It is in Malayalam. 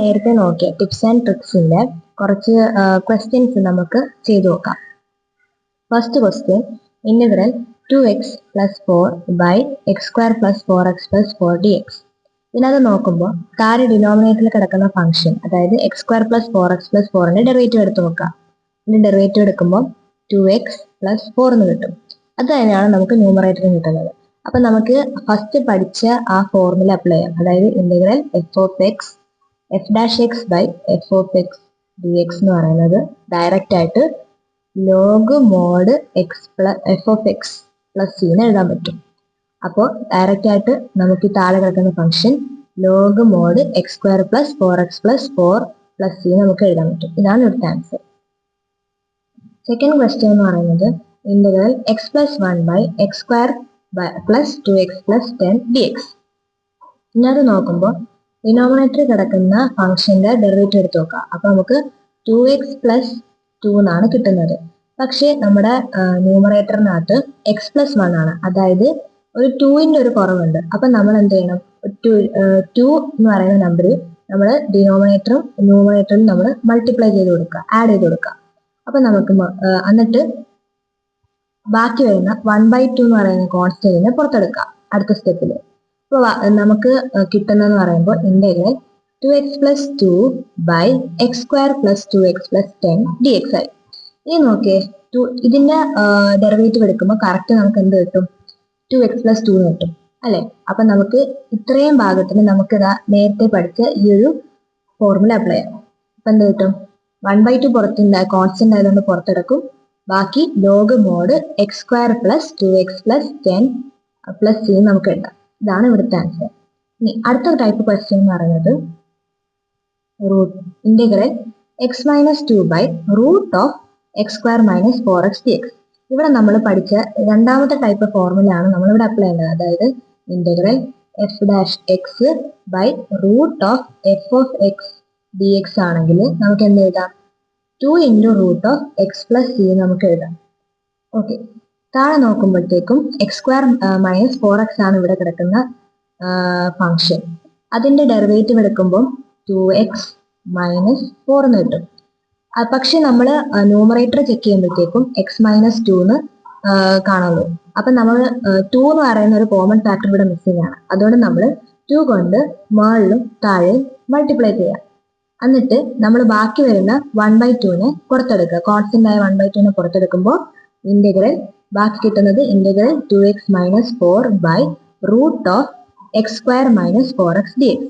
നേരത്തെ നോക്കിയ ടിപ്സ് ആൻഡ് ട്രിക്സിന്റെ കുറച്ച് ക്വസ്റ്റ്യൻസ് നമുക്ക് ചെയ്തു നോക്കാം. First question, integral 2x plus 4 by x square plus 4x plus 4 dx. ഇതിനകത്ത് നോക്കുമ്പോൾ താഴെ ഡിനോമിനേറ്ററിൽ കിടക്കുന്ന ഫംഗ്ഷൻ, അതായത് x square plus 4x plus 4ന്റെ ഡെറിവേറ്റീവ് എടുത്ത് നോക്കാം. ഇതിന്റെ ഡെറിവേറ്റീവ് എടുക്കുമ്പോൾ 2x പ്ലസ് 4 എന്ന് കിട്ടും. അത് തന്നെയാണ് നമുക്ക് ന്യൂമറേറ്ററിൽ കിട്ടുന്നത്. അപ്പൊ നമുക്ക് ഫസ്റ്റ് പഠിച്ച ആ ഫോർമുല അപ്ലൈ ചെയ്യാം. അതായത് integral f dash x by f of x d x എന്ന് പറയുന്നത് ഡയറക്റ്റ് ആയിട്ട് log mod x plus f of x plus c എന്ന് എഴുതാൻ പറ്റും. അപ്പോൾ ഡയറക്റ്റ് ആയിട്ട് നമുക്ക് താഴെ കിടക്കുന്ന function log mod x square plus 4x plus 4 plus c നമുക്ക് എഴുതാൻ പറ്റും. ഇതാണ് ഇവിടുത്തെ ആൻസർ. സെക്കൻഡ് ക്വസ്റ്റ്യൻ എന്ന് പറയുന്നത് integral x plus 1 by x square plus 2x plus 10 dx. ഇന്നത് നോക്കുമ്പോൾ ഡിനോമിനേറ്ററിൽ കിടക്കുന്ന ഫംഗ്ഷന്റെ ഡെറിവേറ്റീവ് എടുത്ത് നോക്കാം. അപ്പൊ നമുക്ക് 2x പ്ലസ് 2 എന്നാണ് കിട്ടുന്നത്. പക്ഷെ നമ്മുടെ ന്യൂമറേറ്ററിനകത്ത് എക്സ് പ്ലസ് 1 ആണ്, അതായത് ഒരു 2ന്റെ ഒരു കുറവുണ്ട്. അപ്പൊ നമ്മൾ എന്ത് ചെയ്യണം, 2 എന്ന് പറയുന്ന നമ്പർ നമ്മൾ ഡിനോമിനേറ്ററും ന്യൂമറേറ്ററും നമ്മൾ മൾട്ടിപ്ലൈ ചെയ്ത് കൊടുക്കുക, ആഡ് ചെയ്ത് കൊടുക്കുക. അപ്പൊ നമുക്ക് എന്നിട്ട് ബാക്കി വരുന്ന 1/2 എന്ന് പറയുന്ന കോൺസ്റ്റന്റിനെ പുറത്തെടുക്കാം അടുത്ത സ്റ്റെപ്പിൽ. അപ്പോൾ നമുക്ക് കിട്ടുന്നതെന്ന് പറയുമ്പോൾ integral 2x plus 2 by x square plus 2x plus 10 dx ആയി. ഇനി നോക്കിയേ, ഇതിന്റെ ഡെറിവേറ്റീവ് എടുക്കുമ്പോൾ കറക്റ്റ് നമുക്ക് എന്ത് കിട്ടും, 2x പ്ലസ് 2 എന്ന് കിട്ടും അല്ലെ. അപ്പൊ നമുക്ക് ഇത്രയും ഭാഗത്തിന് നമുക്ക് നേരത്തെ പഠിച്ച ഈ ഒരു ഫോർമുല അപ്ലൈ ചെയ്യാം. അപ്പൊ എന്ത് കിട്ടും, 1/2 പുറത്തുണ്ട്, കോൺസ്റ്റന്റ് ആയതുകൊണ്ട് പുറത്തെടുക്കും. ബാക്കി log mod x square plus 2x plus 10 plus c നമുക്ക് എഴുതാം. ഇതാണ് ഇവിടുത്തെ ആൻസർ. ഇനി അടുത്ത ടൈപ്പ് ക്വസ്റ്റ്യൻ എന്ന് പറയുന്നത് integral x minus 2 by root of x square minus 4x dx. ഇവിടെ നമ്മൾ പഠിച്ച രണ്ടാമത്തെ ടൈപ്പ് ഫോർമുല ആണ് നമ്മൾ ഇവിടെ അപ്ലൈ ചെയ്യേണ്ടത്. അതായത് integral f dash x by root of f of x d x ആണെങ്കിൽ നമുക്ക് എന്ത് എഴുതാം, 2 into root of x plus c നമുക്ക് എഴുതാം. ഓക്കെ, താഴെ നോക്കുമ്പോഴത്തേക്കും എക്സ് സ്ക്വയർ മൈനസ് 4x ആണ് ഇവിടെ കിടക്കുന്ന ഫംഗ്ഷൻ. അതിന്റെ ഡെറിവേറ്റീവ് എടുക്കുമ്പോൾ 2x മൈനസ് 4 എന്ന് കിട്ടും. പക്ഷെ നമ്മൾ ന്യൂമറേറ്റർ ചെക്ക് ചെയ്യുമ്പോഴത്തേക്കും എക്സ് മൈനസ് 2 എന്ന് കാണുള്ളൂ. അപ്പൊ നമ്മൾ 2 എന്ന് പറയുന്ന ഒരു കോമൺ ഫാക്ടർ ഇവിടെ മിസ്സിംഗ് ആണ്. അതുകൊണ്ട് നമ്മൾ 2 കൊണ്ട് മുകളിലും താഴെയും മൾട്ടിപ്ലൈ ചെയ്യാം. എന്നിട്ട് നമ്മൾ ബാക്കി വരുന്ന 1/2നെ പുറത്തെടുക്കുക. കോൺസ്റ്റന്റ് ആയ 1/2നെ പുറത്തെടുക്കുമ്പോൾ ഇന്റഗ്രൽ ബാക്കി കിട്ടുന്നത് integral 2x minus 4 by root of x square minus 4x dx.